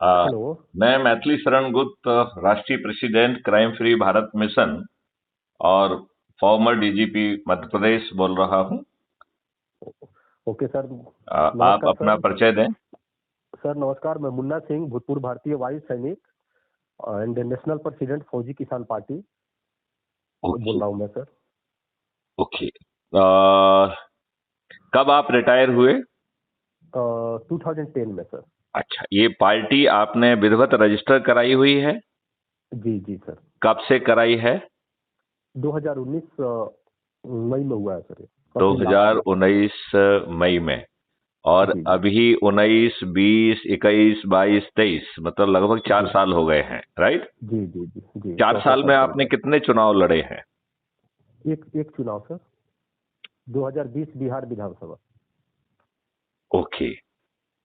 आ, hello. मैं मैथिली शरण गुप्त, राष्ट्रीय president crime free Bharat mission और फॉर्मर डीजीपी मध्य प्रदेश बोल रहा हूं। Okay sir. आप नमस्कार अपना सर। परिचय दें। सर नमस्कार, मैं मुन्ना सिंह, भूतपूर्व भारतीय वायु सैनिक एंड नेशनल प्रेसिडेंट फौजी किसान पार्टी ओके। बोल रहा हूँ मैं सर। ओके। कब आप रिटायर हुए? 2010 में सर। अच्छा, ये पार्टी आपने विधिवत रजिस्टर कराई हुई है? जी जी सर। कब से कराई है? 2019 मई में हुआ है सर, ये अप्रैल लास्ट में। 2019 मई में। और जी जी अभी 19, 20, 21, 22, 23, मतलब लगभग चार जी साल हो गए हैं, राइट? जी जी जी जी, चार चौथा साल साल में चल आपने रहा कितने चुनाव लड़े हैं? है। एक एक चुनाव सर, 2020 बिहार विधानसभा। ओके।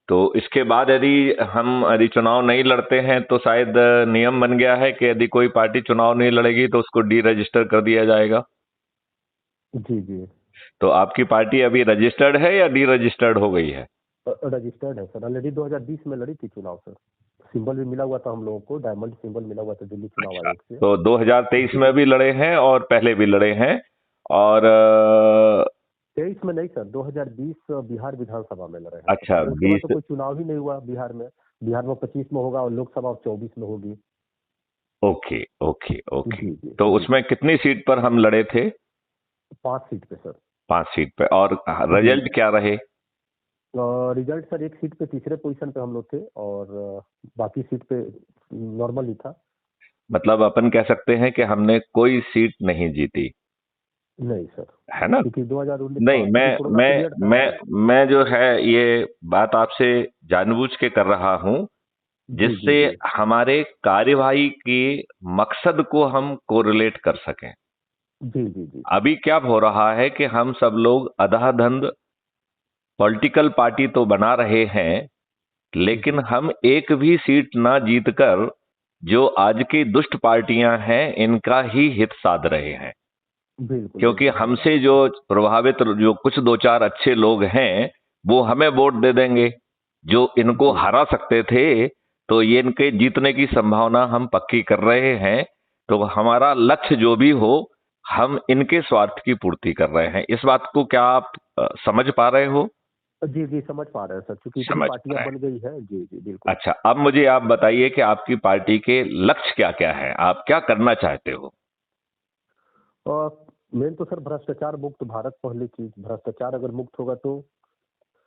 तो इसके बाद यदि चुनाव नहीं लड़ते हैं तो शायद नियम बन गया है कि यदि कोई पार्टी चुनाव नहीं लड़ेगी तो उसको डी रजिस्टर कर दिया जाएगा। जी जी। तो आपकी पार्टी अभी रजिस्टर्ड है या डी रजिस्टर्ड हो गई है? रजिस्टर्ड है सर, ऑलरेडी 2020 में लड़ी थी चुनाव सर। सिंबल भी मिला हुआ था हम लोगों को, डायमंड सिंबल मिला हुआ था दिल्ली चुनाव अच्छा। आयोग से। तो 2023 जी। में भी लड़े हैं और पहले भी लड़े हैं। और 23 में नहीं सर, 2020 बिहार विधानसभा में लड़े हैं सर, अच्छा, और उसके बाद तो 20। कोई चुनाव ही नहीं हुआ बिहार में। बिहार में 25 में होगा और लोकसभा 24 में होगी। Okay, okay, okay. जी जी तो जी। उसमें कितनी सीट पर हम लड़े थे? 5 सीट पे सर। 5 सीट पे। और जी। रिजल्ट क्या रहे? रिजल्ट सर, एक सीट पे तीसरे पोजीशन पे हम लोग थे, और बाकी सीट पे नॉर्मल ही था। मतलब अपन कह सकते हैं कि हमने कोई सीट नहीं जीती, नहीं सर, है ना? क्योंकि 2019, नहीं, हाँ, मैं क्योंकि कोरोना मैं पीरियड था। मैं मैं जो है ये बात आपसे जानबूझ के कर रहा हूं, जी जी जिससे जी हमारे कार्यवाही के मकसद को हम कोरिलेट कर सकें। जी जी जी अभी क्या हो रहा है कि हम सब लोग अधाधंध पॉलिटिकल पार्टी तो बना रहे हैं, लेकिन जी। हम एक भी सीट ना जीतकर जो आज की दुष्ट पार्टियां हैं इनका ही हित साध रहे हैं। बिल्कुल क्योंकि बिल्कुल सही बात हमसे है जो सर। प्रभावित जो कुछ दो चार अच्छे लोग हैं वो हमें वोट दे देंगे, जो इनको जी हरा सकते थे। तो ये इनके जीतने की संभावना हम पक्की कर रहे हैं। तो हमारा लक्ष्य जो भी हो, हम इनके स्वार्थ की पूर्ति कर रहे हैं। इस बात को क्या आप समझ पा रहे हो? जी जी, समझ पा रहे हैं सर, क्योंकि इतनी समझ पा पार्टियां रहे हैं। बन गई है। जी जी बिल्कुल। अच्छा, अब मुझे आप बताइए कि आपकी पार्टी के लक्ष्य क्या क्या है, आप क्या करना चाहते हो? और मेन तो सर भ्रष्टाचार मुक्त भारत, पहली चीज भ्रष्टाचार अगर मुक्त होगा तो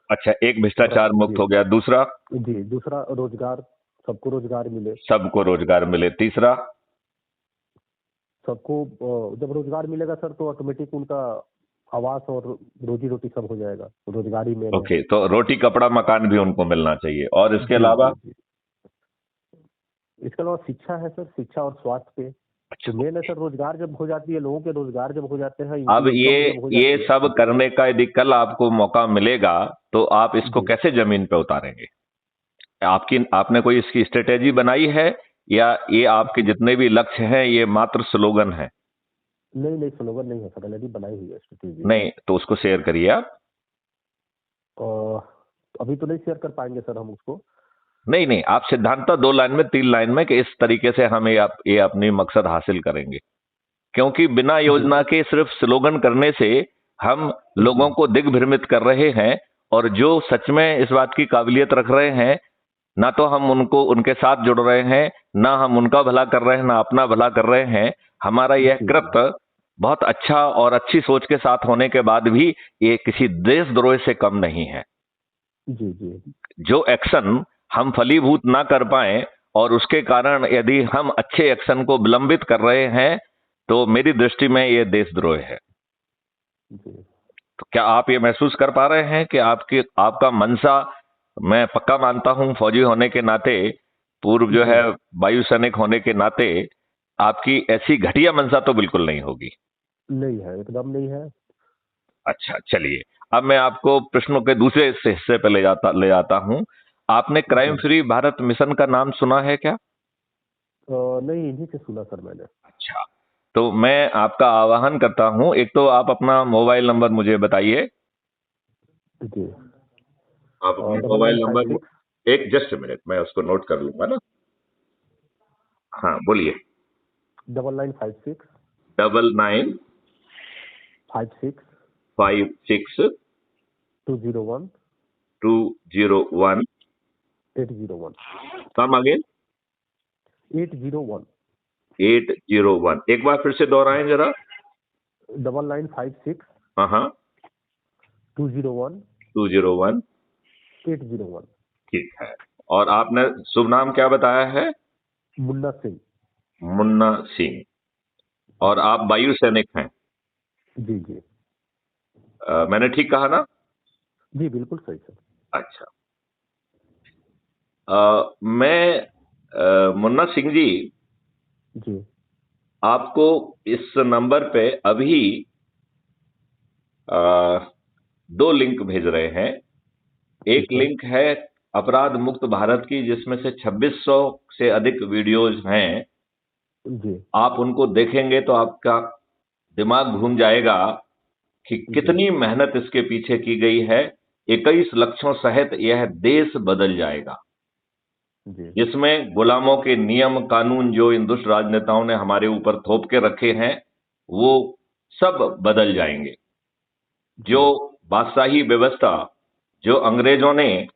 अच्छा, एक भ्रष्टाचार मुक्त जी हो गया, दूसरा? जी, दूसरा रोजगार, सबको रोजगार मिले। सबको रोजगार मिले, तीसरा? सबको जब रोजगार मिलेगा सर तो ऑटोमेटिक उनका आवास और रोजी रोटी सब हो जाएगा, रोजगार ही मेन है। ओके, तो रोटी कपड़ा मकान भी उनको मिलना चाहिए, और इसके जी अलावा? जी जी। इसके अलावा शिक्षा है सर, शिक्षा और स्वास्थ्य पे। अच्छा, तो मेन है ओके। सर, रोजगार जब हो जाती है, लोगों के रोजगार जब हो जाते हैं, अब इनकी ये इनकम जब हो ये जाती है। सब जी करने का यदि कल आपको मौका मिलेगा तो आप इसको जी। कैसे जमीन पे उतारेंगे? आपकी आपने कोई इसकी स्ट्रेटेजी बनाई है, या ये आपके जितने भी लक्ष्य हैं ये मात्र स्लोगन है? नहीं नहीं, स्लोगन नहीं है सर, ऑलरेडी बनाई हुई है स्ट्रेटेजी। नहीं तो उसको शेयर करिए आप। अभी तो नहीं शेयर कर पाएंगे सर हम उसको। नहीं नहीं, आप सिद्धांत 2 लाइन में, 3 लाइन में कि इस तरीके से हम ये अपनी मकसद हासिल करेंगे। क्योंकि बिना जी योजना के सिर्फ स्लोगन करने से हम जी लोगों को दिग्भ्रमित कर रहे हैं। और जो सच में इस बात की काबिलियत रख रहे हैं, ना तो हम उनको उनके साथ जुड़ रहे हैं, ना हम उनका भला कर रहे हैं, ना अपना भला कर रहे हैं। हमारा यह जी जी कृत्य बहुत अच्छा और अच्छी सोच के साथ होने के बाद भी ये किसी देशद्रोह से कम नहीं है। जी जी जो एक्शन हम फलीभूत ना कर पाए और उसके कारण यदि हम अच्छे एक्शन को विलंबित कर रहे हैं, तो मेरी दृष्टि में यह देशद्रोह है। जी। तो क्या आप ये महसूस कर पा रहे हैं कि आपका मंशा, मैं पक्का मानता हूं फौजी होने के नाते, पूर्व जो जी है वायु सैनिक होने के नाते, आपकी ऐसी घटिया मंशा तो बिल्कुल नहीं होगी। नहीं है, एकदम नहीं है। अच्छा, चलिए। अब मैं आपको प्रश्नों के दूसरे हिस्से पे ले जाता हूं। आपने क्राइम जी। फ्री भारत मिशन का नाम सुना है क्या? नहीं, इन्हीं से सुना सर मैंने। अच्छा, तो मैं आपका आह्वान करता हूं, एक तो आप अपना मोबाइल नंबर मुझे बताइए। जी। आप अपना double nine mobile five number six एक जस्ट मिनट, मैं उसको नोट कर लूंगा ना। हाँ बोलिए। 9956 9956 56 201 201 801 कम अगेन 801 801। एक बार फिर से दोहराएं जरा। 9956 हाँ हाँ 201 201। 801। ठीक है। और आपने शुभ नाम क्या बताया है? मुन्ना सिंह। मुन्ना सिंह। और आप वायु सैनिक हैं? जी जी मैंने ठीक कहा ना? जी, बिल्कुल सही सर। अच्छा। मैं मुन्ना सिंह जी जी आपको इस नंबर पे अभी अ, दो लिंक भेज रहे हैं। एक ठीक है। लिंक है अपराध मुक्त भारत की, जिसमें से 2600 से अधिक वीडियोज हैं। जी आप उनको देखेंगे तो आपका दिमाग घूम जाएगा कि जी कितनी मेहनत इसके पीछे की गई है। 21 लक्ष्यों सहित यह देश बदल जाएगा। जी इसमें गुलामों के नियम कानून जो इन दुष्ट राजनेताओं ने हमारे ऊपर थोप के रखे हैं, वो सब बदल जाएंगे। जो जी बादशाही व्यवस्था, जो अंग्रेजों ने,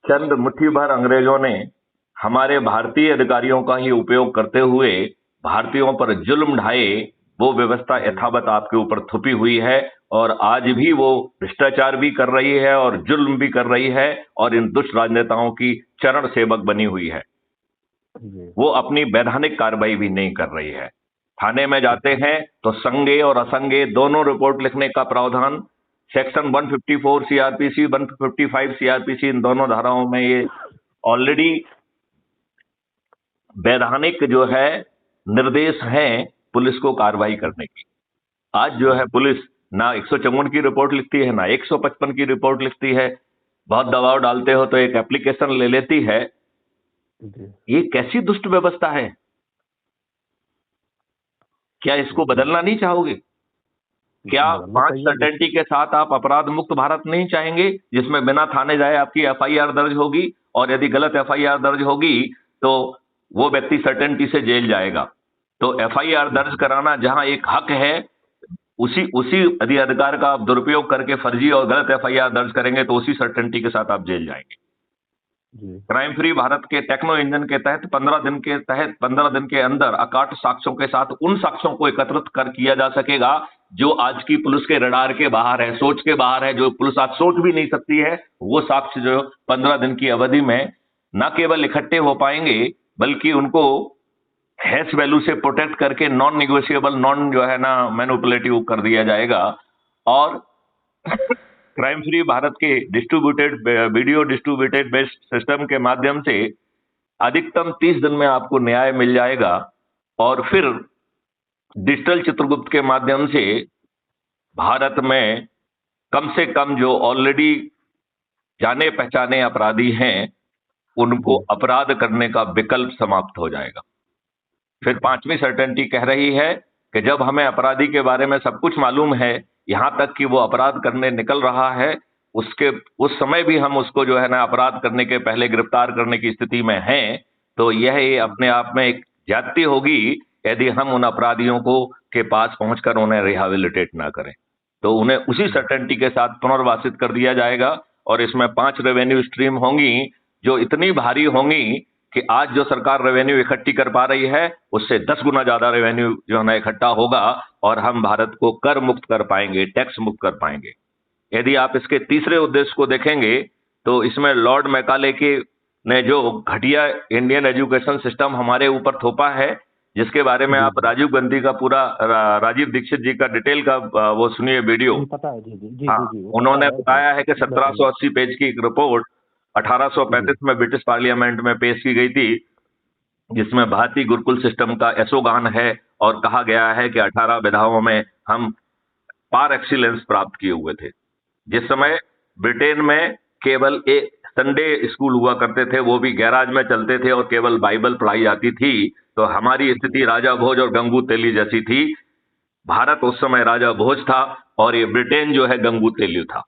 चंद मुट्ठी भर अंग्रेजों ने हमारे भारतीय अधिकारियों का ही उपयोग करते हुए भारतीयों पर जुल्म ढाए, वो व्यवस्था जी यथावत आपके ऊपर थुपी हुई है। और आज भी वो भ्रष्टाचार भी कर रही है और जुल्म भी कर रही है और इन दुष्ट राजनेताओं की चरण सेवक बनी हुई है। जी वो अपनी वैधानिक कार्रवाई भी नहीं कर रही है। थाने में ठीक जाते है। हैं तो संज्ञेय और असंज्ञेय दोनों रिपोर्ट लिखने का प्रावधान सेक्शन 154 सीआरपीसी, 155 सीआरपीसी, इन दोनों धाराओं में ये ऑलरेडी वैधानिक जो है निर्देश हैं पुलिस को कार्रवाई करने की। आज जो है जी पुलिस ना 154 की रिपोर्ट लिखती है, ना 155 की रिपोर्ट लिखती है। बहुत दबाव डालते हो तो एक एप्लीकेशन ले लेती है। जी ये कैसी दुष्ट व्यवस्था है? क्या इसको बिल्कुल बदलना नहीं चाहोगे? क्या बदलना 5 चाहिए सर्टेनिटी के साथ आप अपराध मुक्त भारत नहीं चाहेंगे, जिसमें बिना थाने जाए आपकी एफआईआर दर्ज होगी, और यदि गलत एफआईआर दर्ज होगी तो वो व्यक्ति सर्टेनिटी से जेल जाएगा। तो एफआईआर दर्ज कराना जहां एक हक है, उसी उसी अधिकार का आप दुरुपयोग करके फर्जी और गलत एफआईआर दर्ज करेंगे तो उसी सर्टेनिटी के साथ आप जेल जाएंगे। जी crime free Bharat K techno engine के तहत 15 दिन के अंदर अकाट साक्ष्यों के साथ उन साक्ष्यों को एकत्रित कर किया जा सकेगा जो आज की पुलिस के रडार के बाहर है, सोच के बाहर है, जो पुलिस आज सोच भी नहीं सकती है। वो साक्ष्य जो 15 दिन की अवधि में न केवल इकट्ठे हो पाएंगे, बल्कि उनको हैश वैल्यू से प्रोटेक्ट करके नॉन निगोशिएबल, नॉन जो है ना मैनिपुलेटिव कर दिया जाएगा। और क्राइम फ्री भारत के distributed video distributed based system के माध्यम से अधिकतम 30 दिन में आपको न्याय मिल जाएगा। और फिर डिजिटल चित्रगुप्त के माध्यम से भारत में कम से कम जो ऑलरेडी जाने पहचाने अपराधी हैं, उनको जी अपराध करने का विकल्प समाप्त हो जाएगा। फिर पांचवी सर्टेनिटी कह रही है कि जब हमें अपराधी के बारे में सब कुछ मालूम है, यहां तक कि वो अपराध करने निकल रहा है, उसके उस समय भी हम उसको जो है ना अपराध करने के पहले गिरफ्तार करने की स्थिति में हैं, तो यह ये अपने आप में एक ज्यादती होगी यदि हम उन अपराधियों को के पास पहुंचकर उन्हें रिहेबिलिटेट ना करें। तो उन्हें उसी सर्टेनिटी के साथ पुनर्वासित कर दिया जाएगा। और इसमें 5 रेवेन्यू स्ट्रीम होंगी जो इतनी भारी होंगी कि आज जो सरकार रेवेन्यू इकट्ठी कर पा रही है, उससे 10 गुना ज्यादा रेवेन्यू जो है ना इकट्ठा होगा, और हम भारत को कर मुक्त कर पाएंगे, टैक्स मुक्त कर पाएंगे। यदि आप इसके तीसरे उद्देश्य को देखेंगे तो इसमें लॉर्ड मैकाले के ने जो घटिया इंडियन एजुकेशन सिस्टम हमारे ऊपर थोपा है, जिसके बारे में जी आप राजीव गांधी का पूरा राजीव दीक्षित जी का डिटेल का वो सुनिए वीडियो। जी पता है। जी जी जी हाँ, जी जी वो पता उन्होंने है। हाँ बताया है कि मैं सुना। 1780 पेज की एक रिपोर्ट जी 1835 में ब्रिटिश पार्लियामेंट में पेश की गई थी, जिसमें भारतीय गुरुकुल सिस्टम का यशोगान है। और कहा गया है कि 18 विधाओं में हम पार एक्सीलेंस प्राप्त किए हुए थे। जिस समय ब्रिटेन में केवल एक संडे स्कूल हुआ करते थे, वो भी गैराज में चलते थे और केवल बाइबल पढ़ाई जाती थी, तो हमारी जी स्थिति राजा भोज और गंगू तेली जैसी थी। भारत उस समय राजा भोज था और ये ब्रिटेन जो है गंगू तेली था।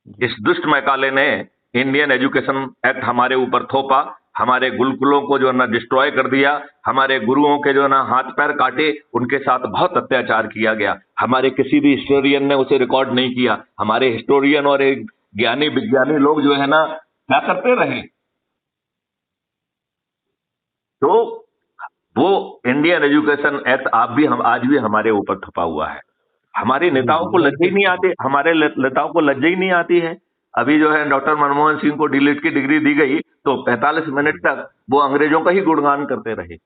जी इस दुष्ट मैकाले ने इंडियन एजुकेशन एक्ट हमारे ऊपर थोपा, हमारे गुरुकुलों को जो है ना डिस्ट्रॉय कर दिया, हमारे गुरुओं के जो है ना हाथ पैर काटे, उनके साथ बहुत अत्याचार किया गया। हमारे किसी भी हिस्टोरियन ने उसे रिकॉर्ड नहीं किया। हमारे हिस्टोरियन और एक ज्ञानी विज्ञानी लोग जो है ना क्या करते रहे। तो वो इंडियन एजुकेशन एक्ट आज भी हमारे ऊपर थपा हुआ है। हमारे नेताओं को लज्जा ही नहीं आती, हमारे नेताओं को लज्जा ही नहीं आती है। अभी जो है डॉक्टर मनमोहन सिंह को डीलिट की डिग्री दी गई तो 45 मिनट तक वो अंग्रेजों का ही गुणगान करते रहे।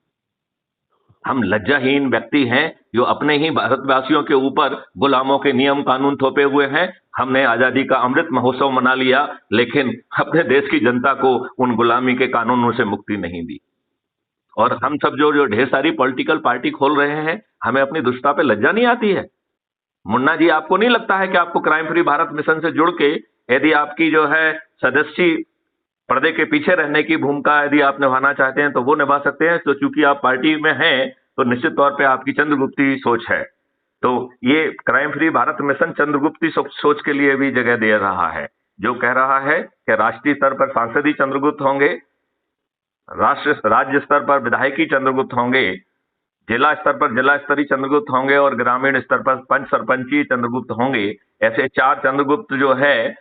हम लज्जाहीन व्यक्ति हैं जो अपने ही भारतवासियों के ऊपर गुलामों के नियम कानून थोपे हुए हैं। हमने आजादी का अमृत महोत्सव मना लिया, लेकिन अपने देश की जनता को उन गुलामी के कानूनों से मुक्ति नहीं दी। और हम सब जो ढेर सारी पॉलिटिकल पार्टी खोल रहे हैं, हमें अपनी दुष्टता पे लज्जा नहीं आती है। मुन्ना जी, आपको नहीं लगता है कि आपको क्राइम फ्री भारत मिशन से जुड़ के यदि आपकी जो है सदस्य पर्दे के पीछे रहने की भूमिका यदि आप निभाना चाहते हैं तो वो निभा सकते हैं। तो चूंकि आप पार्टी में हैं तो निश्चित तौर पे आपकी चंद्रगुप्ती सोच है। तो ये क्राइम फ्री भारत मिशन चंद्रगुप्ती सोच के लिए भी जगह दे रहा है, जो कह रहा है कि राष्ट्रीय स्तर पर सांसद ही चंद्रगुप्त होंगे, राज्य स्तर पर विधायकी चंद्रगुप्त होंगे, जिला स्तर पर जिला स्तरीय चंद्रगुप्त होंगे और ग्रामीण स्तर पर पंच सरपंची चंद्रगुप्त होंगे। ऐसे 4 चंद्रगुप्त जो है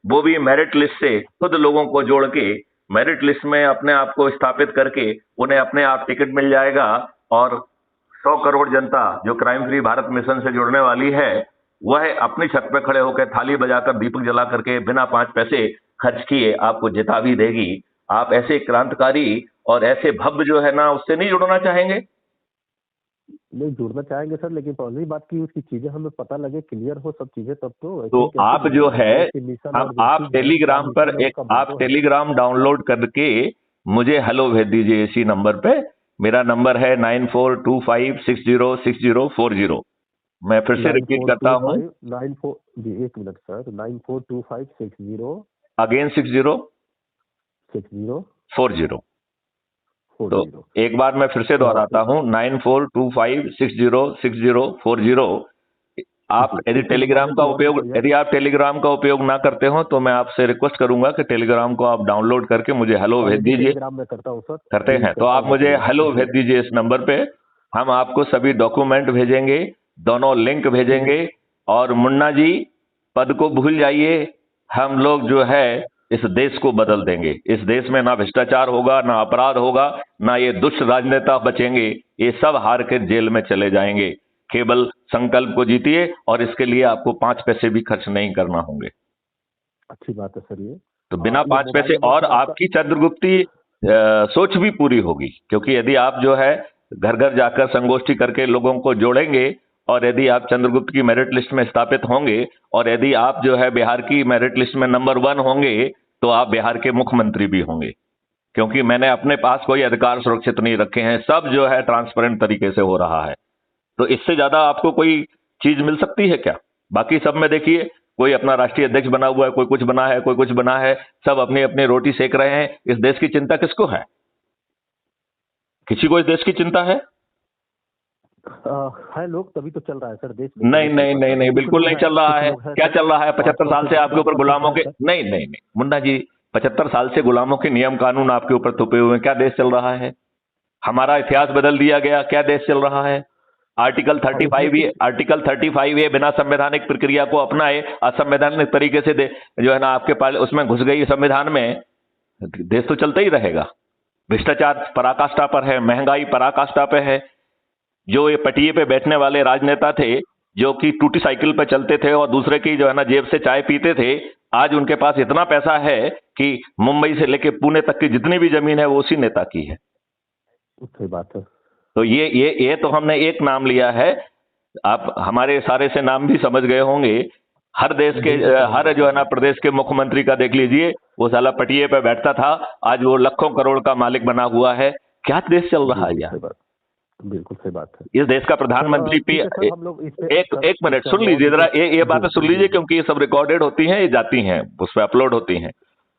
वो भी मेरिट लिस्ट से खुद लोगों को जोड़ के मेरिट लिस्ट में अपने आप को स्थापित करके उन्हें अपने आप टिकट मिल जाएगा। और 100 करोड़ जनता जो क्राइम फ्री भारत मिशन से जुड़ने वाली है वह अपनी छत पे खड़े होकर थाली बजाकर दीपक जला करके बिना 5 पैसे खर्च किए आपको जिता भी देगी। आप ऐसे क्रांतिकारी और ऐसे भव्य जो है ना उससे नहीं जुड़ना चाहेंगे? नहीं जुड़ना चाहेंगे सर, लेकिन पहली बात की उसकी चीजें हमें पता लगे, क्लियर हो सब चीजें, तब तो आप जो है आप टेलीग्राम पर आप टेलीग्राम डाउनलोड करके मुझे हेलो भेज दीजिए इसी नंबर पे। मेरा नंबर है 9425606040। मैं फिर से रिपीट करता हूँ, 94 जी, 1 मिनट सर, 942560 अगेन 6040। तो एक बार मैं फिर से दोहराता हूं, 9425606040। आप यदि टेलीग्राम का उपयोग ना करते हो तो मैं आपसे रिक्वेस्ट करूंगा कि टेलीग्राम को आप डाउनलोड करके मुझे हेलो भेज दीजिए। मैं करता हूं सर, करते हैं तो आप मुझे हेलो भेज दीजिए इस नंबर पे। हम आपको सभी डॉक्यूमेंट भेजेंगे, दोनों लिंक भेजेंगे। और मुन्ना जी, पद को भूल जाइए, हम लोग जो है इस देश को बदल देंगे। इस देश में ना भ्रष्टाचार होगा, ना अपराध होगा, ना ये दुष्ट राजनेता बचेंगे। ये सब हार के जेल में चले जाएंगे। केवल संकल्प को जीतिए और इसके लिए आपको 5 पैसे भी खर्च नहीं करना होंगे। अच्छी बात है सर। ये तो बिना 5 पैसे और आपकी चंद्रगुप्ती सोच भी पूरी होगी, क्योंकि यदि आप जो है घर घर जाकर संगोष्ठी करके लोगों को जोड़ेंगे और यदि आप चंद्रगुप्त की मेरिट लिस्ट में स्थापित होंगे और यदि आप जो है बिहार की मेरिट लिस्ट में नंबर 1 होंगे तो आप बिहार के मुख्यमंत्री भी होंगे। क्योंकि मैंने अपने पास कोई अधिकार सुरक्षित नहीं रखे हैं, सब जो है ट्रांसपेरेंट तरीके से हो रहा है। तो इससे ज्यादा आपको कोई चीज मिल सकती है क्या? बाकी सब में देखिए, कोई अपना राष्ट्रीय अध्यक्ष बना हुआ है, कोई कुछ बना है, कोई कुछ बना है, सब अपनी अपनी रोटी सेक रहे हैं। इस देश की चिंता किसको है? किसी को इस देश की चिंता है? लोग तभी तो चल रहा है सर देश। नहीं नहीं नहीं नहीं, बिल्कुल नहीं चल रहा है। क्या चल रहा है? 75 साल से आपके ऊपर गुलामों के नहीं मुन्ना जी, 75 साल से गुलामों के नियम कानून आपके ऊपर थोपे हुए हैं। क्या देश चल रहा है? हमारा इतिहास बदल दिया गया, क्या देश चल रहा है? आर्टिकल 35 बिना संवैधानिक प्रक्रिया को अपनाए असंवैधानिक तरीके से जो है ना आपके पास उसमें घुस गई संविधान में, देश तो चलता ही रहेगा। भ्रष्टाचार पराकाष्ठा पर है, महंगाई पराकाष्ठा पे है। जो ये पटिए पे बैठने वाले राजनेता थे जो कि टूटी साइकिल पे चलते थे और दूसरे की जो है ना जेब से चाय पीते थे, आज उनके पास इतना पैसा है कि मुंबई से लेके पुणे तक की जितनी भी जमीन है वो उसी नेता की है। सही बात है। तो ये तो हमने एक नाम लिया है, आप हमारे सारे से नाम भी समझ गए होंगे। हर देश के हर जो है ना प्रदेश के मुख्यमंत्री का देख लीजिए, वो साला पटिए पे बैठता था, आज वो लाखों करोड़ का मालिक बना हुआ है। क्या देश चल रहा है यार? बिल्कुल सही बात है। इस देश का प्रधानमंत्री एक मिनट सुन लीजिए जरा, ये बातें सुन लीजिए, क्योंकि ये सब रिकॉर्डेड होती हैं, ये जाती हैं, उस पर अपलोड होती हैं।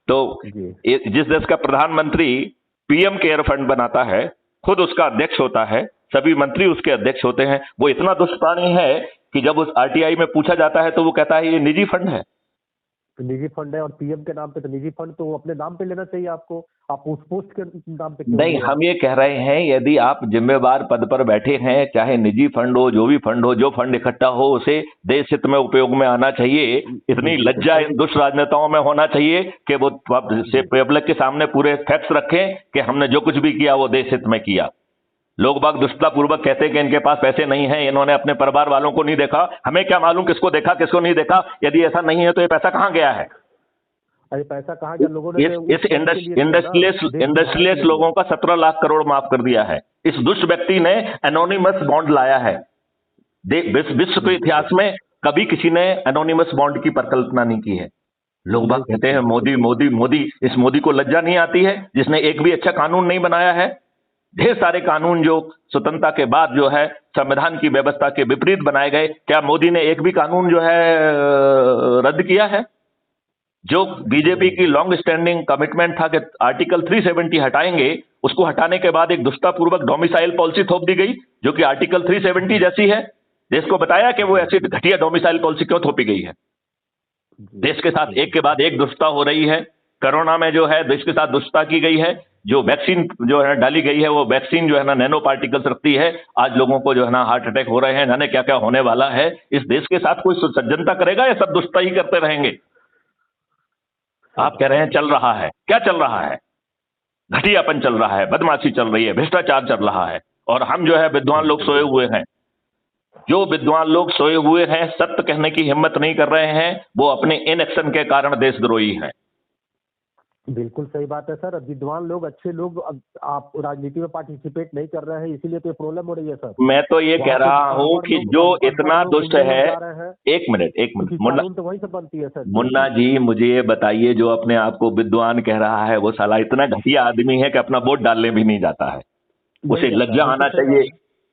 तो जिस देश का प्रधानमंत्री पीएम केयर फंड बनाता है, खुद उसका अध्यक्ष होता है, सभी मंत्री उसके अध्यक्ष होते हैं, वो इतना दुष्ट प्राणी है कि जब उस आरटीआई में पूछा जाता है तो वो कहता है ये निजी फंड है। निजी फंड है और पीएम के नाम पे, तो निजी फंड तो अपने नाम पे लेना चाहिए आपको, आप उस पोस्ट के नाम पे क्यों नहीं, लिए? हम ये कह रहे हैं यदि आप जिम्मेवार पद पर बैठे हैं, चाहे निजी फंड हो, जो भी फंड हो, जो फंड इकट्ठा हो उसे देश हित में उपयोग में आना चाहिए। इतनी लज्जा इन दुष्ट राजनेताओं में होना चाहिए कि वो पब्लिक के सामने पूरे फैक्ट्स रखें कि हमने जो कुछ भी किया वो देश हित में किया। लोग बाग दुष्टता पूर्वक कहते हैं कि इनके पास पैसे नहीं हैं, इन्होंने अपने परिवार वालों को नहीं देखा। हमें क्या मालूम किसको देखा किसको नहीं देखा? यदि ऐसा नहीं है तो ये पैसा कहां गया है? अरे पैसा कहाँ गया? लोगों ने इस इंडस्ट्रियलिस्ट लोगों का 17 लाख करोड़ माफ कर दिया है। इस दुष्ट व्यक्ति ने एनोनिमस बॉन्ड लाया है। विश्व के इतिहास में कभी किसी ने एनोनिमस बॉन्ड की परिकल्पना नहीं की है। लोग बाग कहते हैं मोदी मोदी मोदी, इस मोदी को लज्जा नहीं आती है जिसने एक भी अच्छा कानून नहीं बनाया है। ढेर सारे कानून जो स्वतंत्रता के बाद जो है संविधान की व्यवस्था के विपरीत बनाए गए, क्या मोदी ने एक भी कानून जो है रद्द किया है? जो बीजेपी की लॉन्ग स्टैंडिंग कमिटमेंट था कि आर्टिकल 370 हटाएंगे, उसको हटाने के बाद एक दुष्टापूर्वक डोमिसाइल पॉलिसी थोप दी गई जो कि आर्टिकल 370 जैसी है। देश को बताया कि वो ऐसी घटिया डोमिसाइल पॉलिसी क्यों थोपी गई है। देश के साथ एक के बाद एक दुष्टता हो रही है। कोरोना में जो है देश के साथ दुष्टता की गई है। जो वैक्सीन जो है डाली गई है, वो वैक्सीन जो है ना नैनो पार्टिकल्स रखती है। आज लोगों को जो है ना हार्ट अटैक हो रहे हैं, जाने क्या क्या होने वाला है। इस देश के साथ कोई सज्जनता करेगा या सब दुष्टता ही करते रहेंगे? आप कह रहे हैं चल रहा है, क्या चल रहा है? घटियापन चल रहा है, बदमाशी चल रही है, भ्रष्टाचार चल रहा है। और हम जो है विद्वान लोग सोए हुए हैं। जो विद्वान लोग सोए हुए हैं, सत्य कहने की हिम्मत नहीं कर रहे हैं, वो अपने इनएक्शन के कारण देशद्रोही हैं। बिल्कुल सही बात है सर। विद्वान लोग, अच्छे लोग, आप राजनीति में पार्टिसिपेट नहीं कर रहे हैं, इसीलिए तो प्रॉब्लम हो रही है सर। मैं तो ये कह रहा हूं कि जो इतना दुष्ट है, एक मिनट मुन्ना, तो वहीं से बनती है सर। मुन्ना जी मुझे ये बताइए, जो अपने आप को विद्वान कह रहा है वो साला इतना घटिया आदमी है कि अपना वोट डालने भी नहीं जाता है। उसे लज्जा आना चाहिए।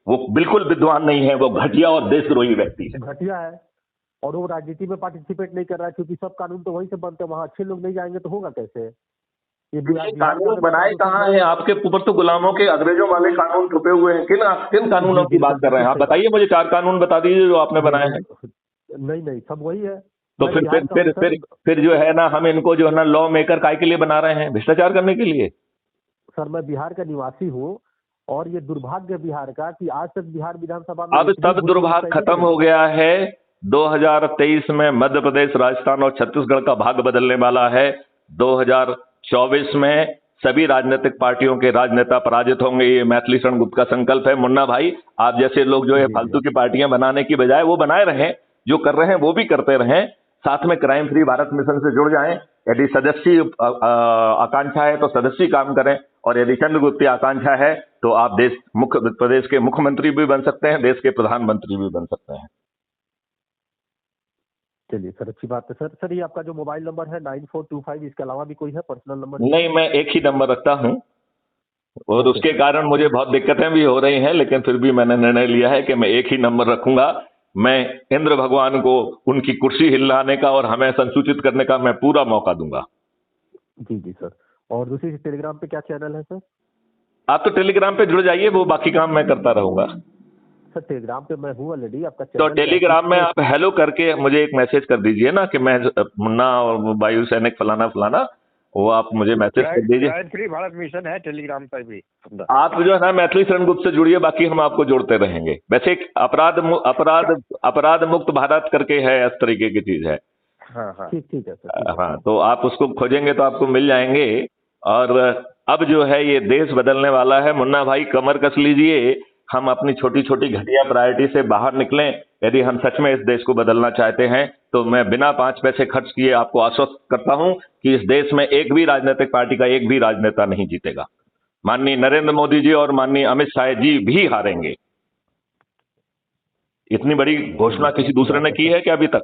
वो बिल्कुल विद्वान नहीं है, वो घटिया और देशद्रोही व्यक्ति है। घटिया है और वो राजनीति में पार्टिसिपेट नहीं कर रहा है, क्योंकि सब कानून तो वहीं से बनते हैं। वहाँ अच्छे लोग नहीं जाएंगे तो होगा कैसे? ये कानून बनाए कहाँ हैं? आपके ऊपर तो गुलामों के, अंग्रेजों वाले कानून छुपे हुए हैं। किन कानूनों की बात कर रहे हैं आप? बताइए मुझे 4 कानून बता दीजिए जो आपने बनाए हैं। नहीं सब वही है। तो फिर जो है ना, हम इनको जो है ना लॉ मेकर काय के लिए बना रहे हैं? भ्रष्टाचार करने के लिए? सर मैं बिहार का निवासी हूँ और ये दुर्भाग्य बिहार का कि आज तक बिहार विधानसभा में अब सब दुर्भाग्य खत्म हो गया है। 2023 में मध्य प्रदेश, राजस्थान और छत्तीसगढ़ का भाग्य बदलने वाला है। 2024 में सभी राजनीतिक पार्टियों के राजनेता पराजित होंगे। ये मैथिली शरण गुप्त का संकल्प है। मुन्ना भाई, आप जैसे लोग जो है फालतू की पार्टियां बनाने की बजाय वो बनाए रहें, जो कर रहे हैं वो भी करते रहें। साथ में क्राइम फ्री भारत मिशन से जुड़ जाएं। यदि सदस्य आकांक्षा है तो सदस्य काम करें, और यदि चंद्रगुप्त की आकांक्षा है तो आप प्रदेश के मुख्यमंत्री भी बन सकते हैं, देश के प्रधानमंत्री भी बन सकते हैं। चलिए सर, अच्छी बात है सर। सर ये आपका जो मोबाइल नंबर है 9425, इसके अलावा भी कोई है पर्सनल नंबर? नहीं, मैं एक ही नंबर रखता हूं और उसके कारण मुझे बहुत दिक्कतें भी हो रही हैं, लेकिन फिर भी मैंने निर्णय लिया है कि मैं एक ही नंबर रखूंगा। मैं इंद्र भगवान को उनकी कुर्सी हिलाने का और हमें संसूचित करने का मैं पूरा मौका दूंगा। जी सर। और दूसरी टेलीग्राम पे क्या चैनल है सर? आप तो टेलीग्राम पे जुड़ जाइए, वो बाकी काम मैं करता रहूंगा। सर टेलीग्राम पे मैं हूँ ऑलरेडी। आपका तो टेलीग्राम में आप हेलो करके मुझे एक मैसेज कर दीजिए ना कि मैं मुन्ना और वायु सैनिक फलाना फलाना, वो आप मुझे मैसेज कर दीजिए। क्राइम फ्री भारत मिशन है टेलीग्राम पर भी। आप जो है ना मैथिली शरण गुप्त से जुड़िए, बाकी हम आपको जोड़ते रहेंगे। वैसे अपराध मुक्त भारत करके है, इस तरीके की चीज है। हाँ ठीक है सर। हाँ, तो आप उसको खोजेंगे तो आपको मिल जाएंगे। और अब जो है ये देश बदलने वाला है। मुन्ना भाई कमर कस लीजिए, हम अपनी छोटी छोटी घटिया प्रायोरिटी से बाहर निकलें। यदि हम सच में इस देश को बदलना चाहते हैं तो मैं बिना 5 पैसे खर्च किए आपको आश्वस्त करता हूं कि इस देश में एक भी राजनीतिक पार्टी का एक भी राजनेता नहीं जीतेगा। माननीय नरेंद्र मोदी जी और माननीय अमित शाह जी भी हारेंगे। इतनी बड़ी घोषणा किसी दूसरे ने की है क्या अभी तक?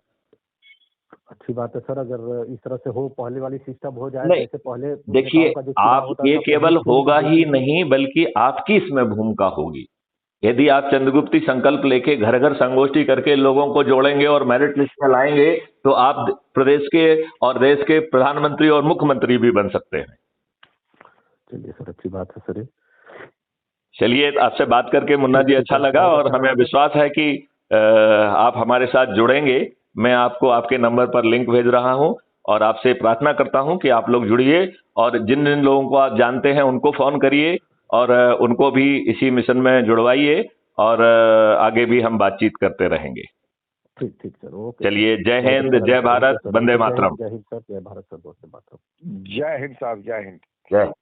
अच्छी बात है सर। अगर इस तरह से हो, पहले वाली सिस्टम हो जाए जैसे पहले। देखिए, आप ये केवल होगा ही नहीं बल्कि आपकी इसमें भूमिका होगी। यदि आप चंद्रगुप्ती संकल्प लेके घर घर संगोष्ठी करके लोगों को जोड़ेंगे और मेरिट लिस्ट में लाएंगे तो आप प्रदेश के और देश के प्रधानमंत्री और मुख्यमंत्री भी बन सकते हैं। चलिए सर, अच्छी बात है सर। चलिए, आपसे बात करके मुन्ना जी अच्छा लगा और हमें विश्वास है कि आप हमारे साथ जुड़ेंगे। मैं आपको आपके नंबर पर लिंक भेज रहा हूं और आपसे प्रार्थना करता हूं कि आप लोग जुड़िए और जिन जिन लोगों को आप जानते हैं उनको फोन करिए और उनको भी इसी मिशन में जुड़वाइए और आगे भी हम बातचीत करते रहेंगे। ठीक ठीक सर, ओके। चलिए, जय हिंद, जय भारत, वंदे मातरम। जय हिंद सर, जय भारत सर, वंदे मातरम। जय हिंद साहब, जय हिंद। जय